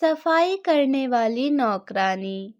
सफाई करने वाली नौकरानी।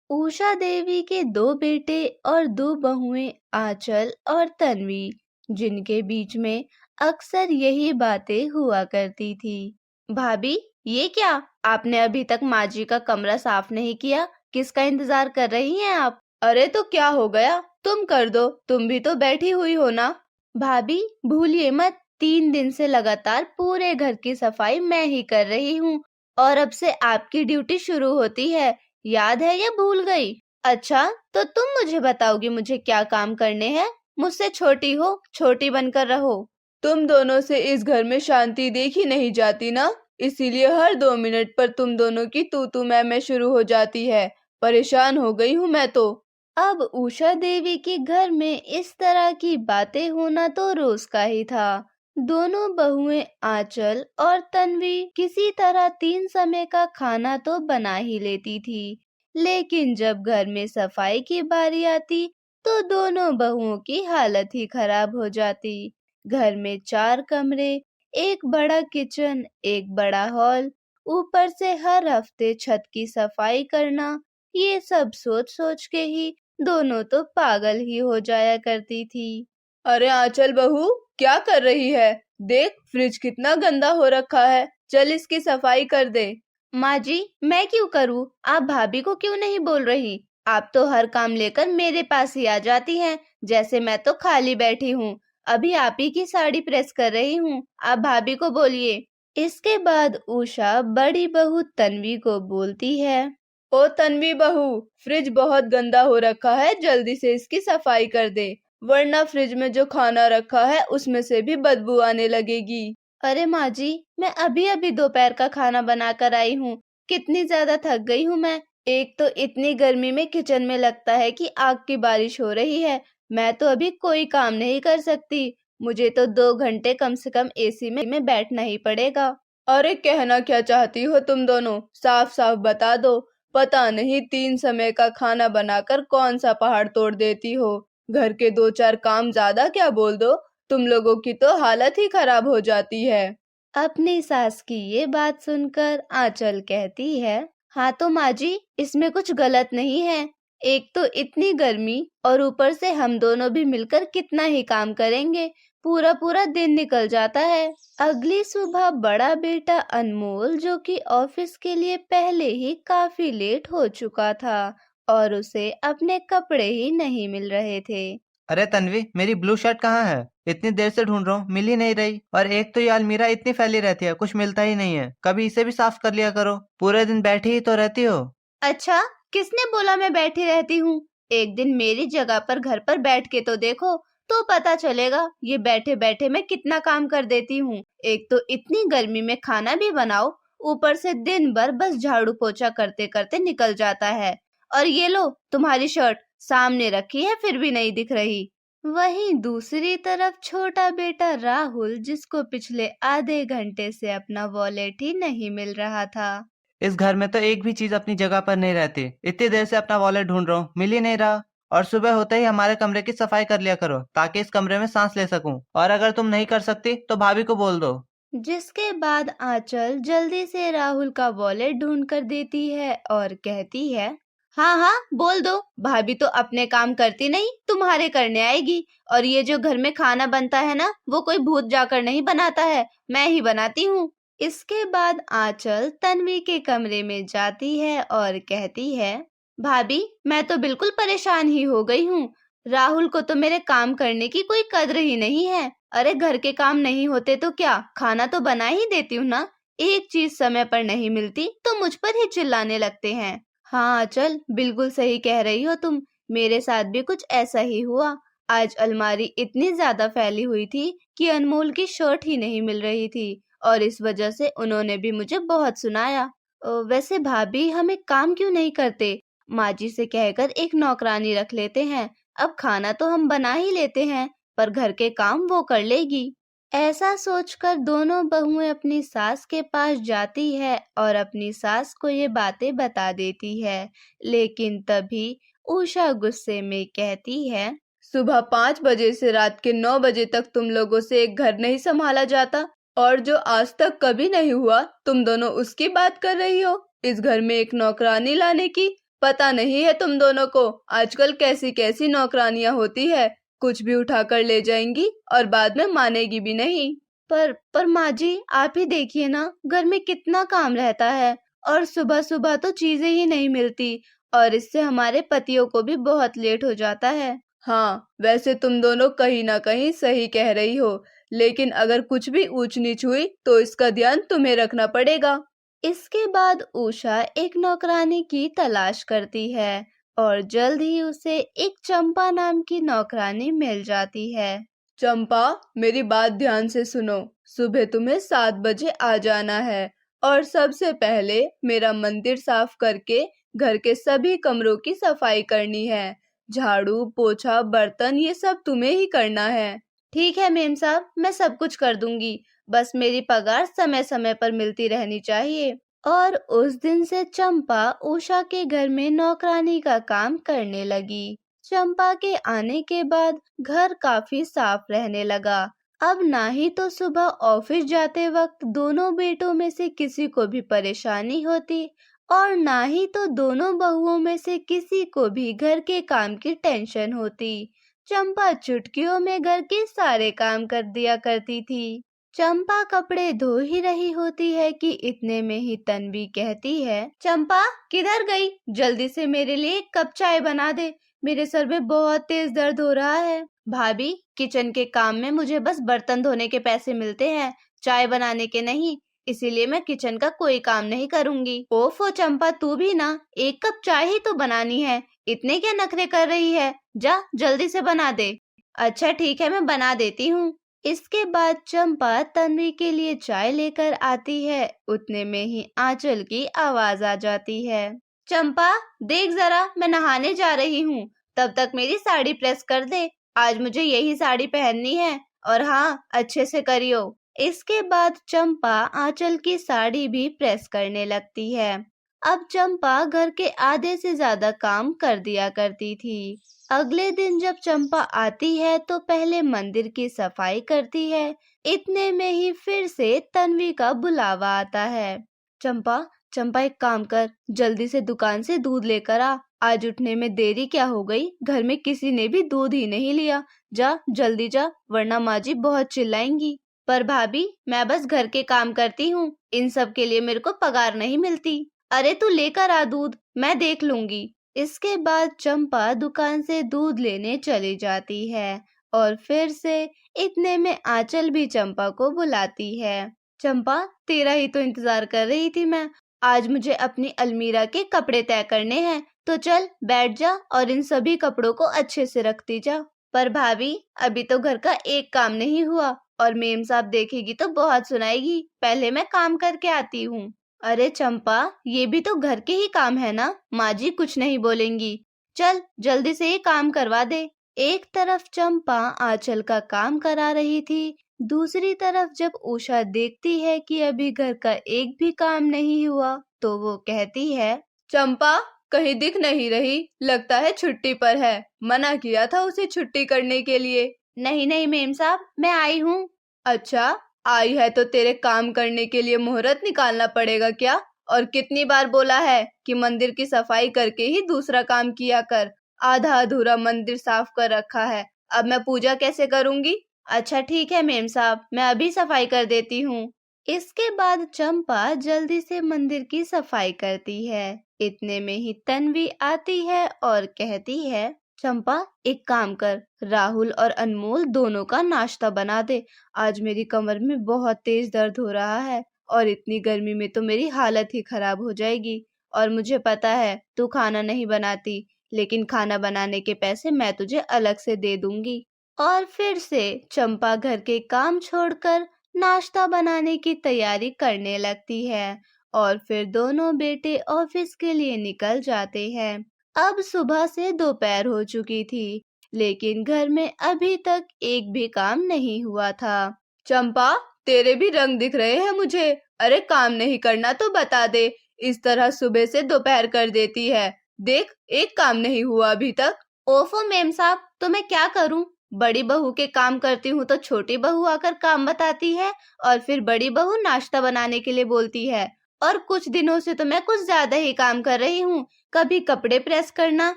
उषा देवी के दो बेटे और दो बहुएं आंचल और तन्वी, जिनके बीच में अक्सर यही बातें हुआ करती थी। भाभी, ये क्या? आपने अभी तक माँ जी का कमरा साफ नहीं किया। किसका इंतजार कर रही हैं आप? अरे तो क्या हो गया, तुम कर दो, तुम भी तो बैठी हुई हो ना। भाभी, भूलिए मत, 3 दिन से लगातार पूरे घर की सफाई मैं ही कर रही हूँ और अब से आपकी ड्यूटी शुरू होती है। याद है या भूल गई? अच्छा, तो तुम मुझे बताओगी मुझे क्या काम करने हैं? मुझसे छोटी हो, छोटी बनकर रहो। तुम दोनों से इस घर में शांति देखी नहीं जाती ना, इसीलिए हर 2 मिनट पर तुम दोनों की तू मैं शुरू हो जाती है। परेशान हो गई हूँ मैं तो। अब उषा देवी के घर में इस तरह की बातें होना तो रोज का ही था। दोनों बहुएं आंचल और तन्वी किसी तरह 3 समय का खाना तो बना ही लेती थी, लेकिन जब घर में सफाई की बारी आती तो दोनों बहुओं की हालत ही खराब हो जाती। घर में 4 कमरे, एक बड़ा किचन, एक बड़ा हॉल, ऊपर से हर हफ्ते छत की सफाई करना, ये सब सोच सोच के ही दोनों तो पागल ही हो जाया करती थी। अरे आंचल बहू, क्या कर रही है? देख, फ्रिज कितना गंदा हो रखा है, चल इसकी सफाई कर दे। माँ जी, मैं क्यों करूँ? आप भाभी को क्यों नहीं बोल रही? आप तो हर काम लेकर मेरे पास ही आ जाती हैं, जैसे मैं तो खाली बैठी हूँ। अभी आप ही की साड़ी प्रेस कर रही हूँ, आप भाभी को बोलिए। इसके बाद उषा बड़ी बहू तन्वी को बोलती है, ओ तन्वी बहू, फ्रिज बहुत गंदा हो रखा है, जल्दी से इसकी सफाई कर दे, वरना फ्रिज में जो खाना रखा है उसमें से भी बदबू आने लगेगी। अरे माँ जी, मैं अभी अभी दोपहर का खाना बनाकर आई हूँ, कितनी ज्यादा थक गई हूँ मैं। एक तो इतनी गर्मी में किचन में लगता है कि आग की बारिश हो रही है। मैं तो अभी कोई काम नहीं कर सकती, मुझे तो 2 घंटे कम से कम एसी में बैठना ही पड़ेगा। अरे कहना क्या चाहती हो तुम दोनों, साफ साफ बता दो। पता नहीं 3 समय का खाना बनाकर कौन सा पहाड़ तोड़ देती हो। घर के 2-4 काम ज्यादा क्या बोल दो, तुम लोगों की तो हालत ही खराब हो जाती है। अपनी सास की ये बात सुनकर आंचल कहती है, हाँ तो माँ जी, इसमें कुछ गलत नहीं है। एक तो इतनी गर्मी और ऊपर से हम दोनों भी मिलकर कितना ही काम करेंगे, पूरा पूरा दिन निकल जाता है। अगली सुबह बड़ा बेटा अनमोल, जो कि ऑफिस के लिए पहले ही काफी लेट हो चुका था और उसे अपने कपड़े ही नहीं मिल रहे थे। अरे तन्वी, मेरी ब्लू शर्ट कहाँ है? इतनी देर से ढूंढ रहा हूँ, मिल ही नहीं रही। और एक तो ये अलमीरा इतनी फैली रहती है, कुछ मिलता ही नहीं है। कभी इसे भी साफ कर लिया करो, पूरे दिन बैठी ही तो रहती हो। अच्छा, किसने बोला मैं बैठी रहती हूँ? एक दिन मेरी जगह पर घर पर बैठ के तो देखो, तो पता चलेगा ये बैठे बैठे मैं कितना काम कर देती हूँ। एक तो इतनी गर्मी में खाना भी बनाओ, ऊपर से दिन भर बस झाड़ू पोछा करते करते निकल जाता है। और ये लो, तुम्हारी शर्ट सामने रखी है फिर भी नहीं दिख रही। वहीं दूसरी तरफ छोटा बेटा राहुल, जिसको पिछले आधे घंटे से अपना वॉलेट ही नहीं मिल रहा था। इस घर में तो एक भी चीज अपनी जगह पर नहीं रहती। इतनी देर से अपना वॉलेट ढूंढ रहा हूँ, मिल ही नहीं रहा। और सुबह होते ही हमारे कमरे की सफाई कर लिया करो, ताकि इस कमरे में सांस ले सकूं। और अगर तुम नहीं कर सकती तो भाभी को बोल दो। जिसके बाद आंचल जल्दी से राहुल का वॉलेट ढूंढ कर देती है और कहती है, हाँ हाँ बोल दो, भाभी तो अपने काम करती नहीं, तुम्हारे करने आएगी। और ये जो घर में खाना बनता है ना, वो कोई भूत जाकर नहीं बनाता है, मैं ही बनाती हूँ। इसके बाद आंचल तन्वी के कमरे में जाती है और कहती है, भाभी मैं तो बिल्कुल परेशान ही हो गई हूँ। राहुल को तो मेरे काम करने की कोई कद्र ही नहीं है। अरे घर के काम नहीं होते तो क्या, खाना तो बना ही देती हूँ ना। एक चीज समय पर नहीं मिलती तो मुझ पर ही चिल्लाने लगते हैं। हाँ चल, बिल्कुल सही कह रही हो तुम, मेरे साथ भी कुछ ऐसा ही हुआ। आज अलमारी इतनी ज्यादा फैली हुई थी कि अनमोल की शर्ट ही नहीं मिल रही थी और इस वजह से उन्होंने भी मुझे बहुत सुनाया। वैसे भाभी, हम एक काम क्यों नहीं करते, माँ जी से कहकर एक नौकरानी रख लेते हैं। अब खाना तो हम बना ही लेते हैं, पर घर के काम वो कर लेगी। ऐसा सोचकर दोनों बहुएं अपनी सास के पास जाती है और अपनी सास को ये बातें बता देती है। लेकिन तभी उषा गुस्से में कहती है, सुबह 5 बजे से रात के 9 बजे तक तुम लोगों से एक घर नहीं संभाला जाता, और जो आज तक कभी नहीं हुआ तुम दोनों उसकी बात कर रही हो। इस घर में एक नौकरानी लाने की? पता नहीं है तुम दोनों को, आजकल कैसी कैसी नौकरानियां होती है। कुछ भी उठाकर ले जाएंगी और बाद में मानेगी भी नहीं। पर माँ जी, आप ही देखिए ना, घर में कितना काम रहता है और सुबह सुबह तो चीजें ही नहीं मिलती और इससे हमारे पतियों को भी बहुत लेट हो जाता है। हाँ, वैसे तुम दोनों कहीं ना कहीं सही कह रही हो, लेकिन अगर कुछ भी ऊंच नीच हुई तो इसका ध्यान तुम्हें रखना पड़ेगा। इसके बाद उषा एक नौकरानी की तलाश करती है और जल्द ही उसे एक चंपा नाम की नौकरानी मिल जाती है। चंपा, मेरी बात ध्यान से सुनो। सुबह तुम्हें 7 बजे आ जाना है और सबसे पहले मेरा मंदिर साफ करके घर के सभी कमरों की सफाई करनी है। झाड़ू, पोछा, बर्तन ये सब तुम्हें ही करना है। ठीक है मेम साहब, मैं सब कुछ कर दूंगी। बस मेरी पगार समय समय पर मिलती रहनी चाहिए। और उस दिन से चंपा उषा के घर में नौकरानी का काम करने लगी। चंपा के आने के बाद घर काफी साफ रहने लगा। अब ना ही तो सुबह ऑफिस जाते वक्त दोनों बेटों में से किसी को भी परेशानी होती और ना ही तो दोनों बहुओं में से किसी को भी घर के काम की टेंशन होती। चंपा चुटकियों में घर के सारे काम कर दिया करती थी। चंपा कपड़े धो ही रही होती है कि इतने में ही तन्वी कहती है, चंपा किधर गई? जल्दी से मेरे लिए एक कप चाय बना दे, मेरे सर में बहुत तेज दर्द हो रहा है। भाभी, किचन के काम में मुझे बस बर्तन धोने के पैसे मिलते हैं, चाय बनाने के नहीं, इसीलिए मैं किचन का कोई काम नहीं करूंगी। ओफो चंपा, तू भी ना, एक कप चाय ही तो बनानी है, इतने क्या नखरे कर रही है? जा जल्दी से बना दे। अच्छा ठीक है, मैं बना देती हूँ। इसके बाद चंपा तन्वी के लिए चाय लेकर आती है। उतने में ही आंचल की आवाज आ जाती है, चंपा देख जरा, मैं नहाने जा रही हूँ, तब तक मेरी साड़ी प्रेस कर दे, आज मुझे यही साड़ी पहननी है और हाँ, अच्छे से करियो। इसके बाद चंपा आंचल की साड़ी भी प्रेस करने लगती है। अब चंपा घर के आधे से ज्यादा काम कर दिया करती थी। अगले दिन जब चंपा आती है तो पहले मंदिर की सफाई करती है। इतने में ही फिर से तन्वी का बुलावा आता है। चंपा, चंपा एक काम कर, जल्दी से दुकान से दूध लेकर आ, आज उठने में देरी क्या हो गई, घर में किसी ने भी दूध ही नहीं लिया। जा जल्दी जा, वरना माँ जी बहुत चिल्लाएंगी। पर भाभी, मैं बस घर के काम करती हूँ, इन सब के लिए मेरे को पगार नहीं मिलती। अरे तू लेकर आ दूध, मैं देख लूंगी। इसके बाद चंपा दुकान से दूध लेने चली जाती है और फिर से इतने में आंचल भी चंपा को बुलाती है। चंपा, तेरा ही तो इंतजार कर रही थी मैं, आज मुझे अपनी अलमीरा के कपड़े तय करने हैं, तो चल बैठ जा और इन सभी कपड़ों को अच्छे से रखती जा। पर भाभी, अभी तो घर का एक काम नहीं हुआ और मेम साहब देखेगी तो बहुत सुनाएगी, पहले मैं काम करके आती हूँ। अरे चंपा, ये भी तो घर के ही काम है ना, माँ जी कुछ नहीं बोलेंगी, चल जल्दी से ये काम करवा दे। एक तरफ चंपा आंचल का काम करा रही थी, दूसरी तरफ जब उषा देखती है कि अभी घर का एक भी काम नहीं हुआ तो वो कहती है, चंपा कहीं दिख नहीं रही, लगता है छुट्टी पर है, मना किया था उसे छुट्टी करने के लिए। नहीं नहीं मेम साहब, मैं आई हूँ। अच्छा, आई है तो तेरे काम करने के लिए मुहूर्त निकालना पड़ेगा क्या? और कितनी बार बोला है कि मंदिर की सफाई करके ही दूसरा काम किया कर, आधा अधूरा मंदिर साफ कर रखा है, अब मैं पूजा कैसे करूंगी? अच्छा ठीक है मेम साहब, मैं अभी सफाई कर देती हूँ। इसके बाद चंपा जल्दी से मंदिर की सफाई करती है। इतने में ही तन्वी आती है और कहती है, चंपा एक काम कर, राहुल और अनमोल दोनों का नाश्ता बना दे, आज मेरी कमर में बहुत तेज दर्द हो रहा है और इतनी गर्मी में तो मेरी हालत ही खराब हो जाएगी। और मुझे पता है तू खाना नहीं बनाती, लेकिन खाना बनाने के पैसे मैं तुझे अलग से दे दूंगी। और फिर से चंपा घर के काम छोड़कर नाश्ता बनाने की तैयारी करने लगती है और फिर दोनों बेटे ऑफिस के लिए निकल जाते हैं। अब सुबह से दोपहर हो चुकी थी, लेकिन घर में अभी तक एक भी काम नहीं हुआ था। चंपा, तेरे भी रंग दिख रहे हैं मुझे, अरे काम नहीं करना तो बता दे, इस तरह सुबह से दोपहर कर देती है, देख एक काम नहीं हुआ अभी तक। ओफो मेम साहब, तो मैं क्या करूं? बड़ी बहू के काम करती हूँ तो छोटी बहू आकर काम बताती है और फिर बड़ी बहू नाश्ता बनाने के लिए बोलती है, और कुछ दिनों से तो मैं कुछ ज्यादा ही काम कर रही हूँ। कभी कपड़े प्रेस करना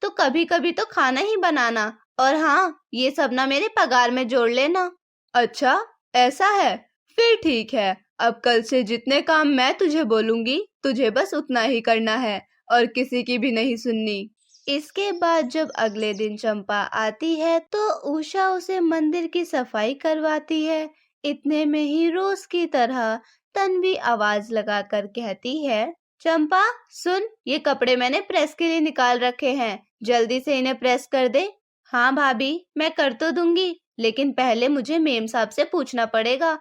तो कभी कभी तो खाना ही बनाना। और हाँ, ये सब ना मेरे पगार में जोड़ लेना। अच्छा, ऐसा है? फिर ठीक है। अब कल से जितने काम मैं तुझे बोलूंगी, तुझे बस उतना ही करना है और किसी की भी नहीं सुननी। इसके बाद जब अगले दिन चंपा आती है तो उषा उसे मंदिर की सफाई करवाती है। इतने में ही रोज की तरह तन्वी आवाज लगाकर कहती है, चंपा सुन, ये कपड़े मैंने प्रेस के लिए निकाल रखे हैं, जल्दी से इन्हें प्रेस कर दे। हाँ भाभी, मैं कर तो दूंगी, लेकिन पहले मुझे मेम साहब से पूछना पड़ेगा।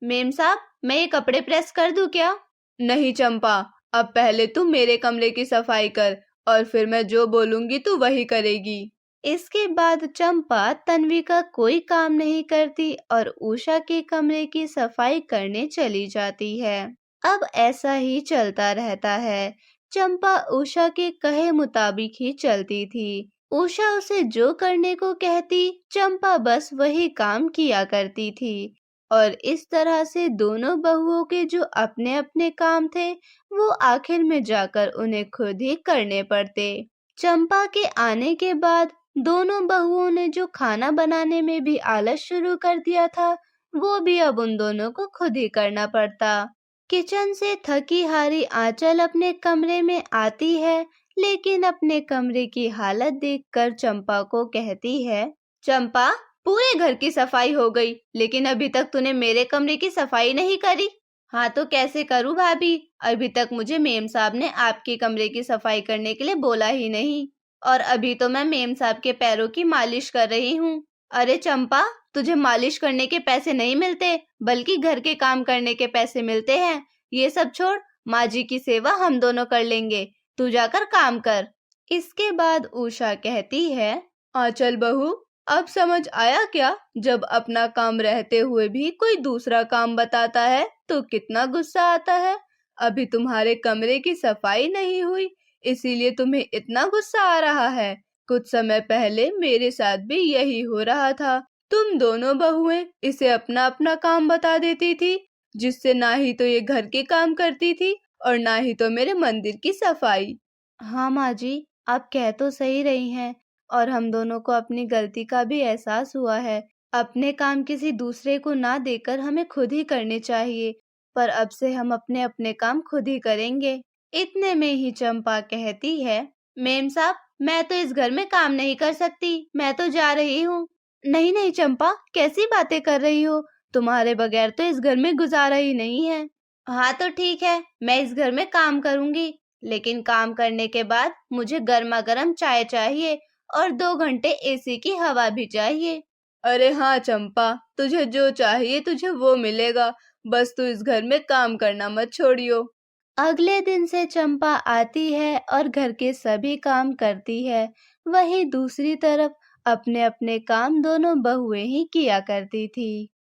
मेम साहब, मैं ये कपड़े प्रेस कर दूं क्या? नहीं चंपा, अब पहले तू मेरे कमरे की सफाई कर और फिर मैं जो बोलूंगी तू वही करेगी। इसके बाद चंपा तन्वी का कोई काम नहीं करती और उषा के कमरे की सफाई करने चली जाती है। अब ऐसा ही चलता रहता है। चंपा उषा के कहे मुताबिक ही चलती थी। उषा उसे जो करने को कहती, चंपा बस वही काम किया करती थी। और इस तरह से दोनों बहुओं के जो अपने अपने काम थे, वो आखिर में जाकर उन्हें खुद ही करने पड़ते। चंपा के आने के बाद दोनों बहुओं ने जो खाना बनाने में भी आलस शुरू कर दिया था, वो भी अब उन दोनों को खुद ही करना पड़ता। किचन से थकी हारी आंचल अपने कमरे में आती है, लेकिन अपने कमरे की हालत देखकर चंपा को कहती है, चंपा, पूरे घर की सफाई हो गई, लेकिन अभी तक तूने मेरे कमरे की सफाई नहीं करी। हाँ तो कैसे करूँ भाभी, अभी तक मुझे मेम साहब ने आपके कमरे की सफाई करने के लिए बोला ही नहीं। और अभी तो मैं मेम साहब के पैरों की मालिश कर रही हूँ। अरे चंपा, तुझे मालिश करने के पैसे नहीं मिलते, बल्कि घर के काम करने के पैसे मिलते हैं। ये सब छोड़, माँ जी की सेवा हम दोनों कर लेंगे, तू जाकर काम कर। इसके बाद उषा कहती है, आंचल बहू, अब समझ आया क्या? जब अपना काम रहते हुए भी कोई दूसरा काम बताता है तो कितना गुस्सा आता है। अभी तुम्हारे कमरे की सफाई नहीं हुई, इसीलिए तुम्हें इतना गुस्सा आ रहा है। कुछ समय पहले मेरे साथ भी यही हो रहा था। तुम दोनों बहुएं इसे अपना अपना काम बता देती थी, जिससे ना ही तो ये घर के काम करती थी और ना ही तो मेरे मंदिर की सफाई। हाँ माँ जी, आप कह तो सही रही हैं, और हम दोनों को अपनी गलती का भी एहसास हुआ है। अपने काम किसी दूसरे को ना देकर हमें खुद ही करने चाहिए, पर अब से हम अपने अपने काम खुद ही करेंगे। इतने में ही चंपा कहती है, मेम साहब, मैं तो इस घर में काम नहीं कर सकती, मैं तो जा रही हूँ। नहीं नहीं चंपा, कैसी बातें कर रही हो? तुम्हारे बगैर तो इस घर में गुजारा ही नहीं है। हाँ तो ठीक है, मैं इस घर में काम करूंगी, लेकिन काम करने के बाद मुझे गर्मा गर्म चाय चाहिए और 2 घंटे एसी की हवा भी चाहिए। अरे हाँ चंपा, तुझे जो चाहिए तुझे वो मिलेगा, बस तू इस घर में काम करना मत छोड़ियो। अगले दिन से चंपा आती है और घर के सभी काम करती है। वहीं दूसरी तरफ अपने अपने काम दोनों बहुएं ही किया करती थी।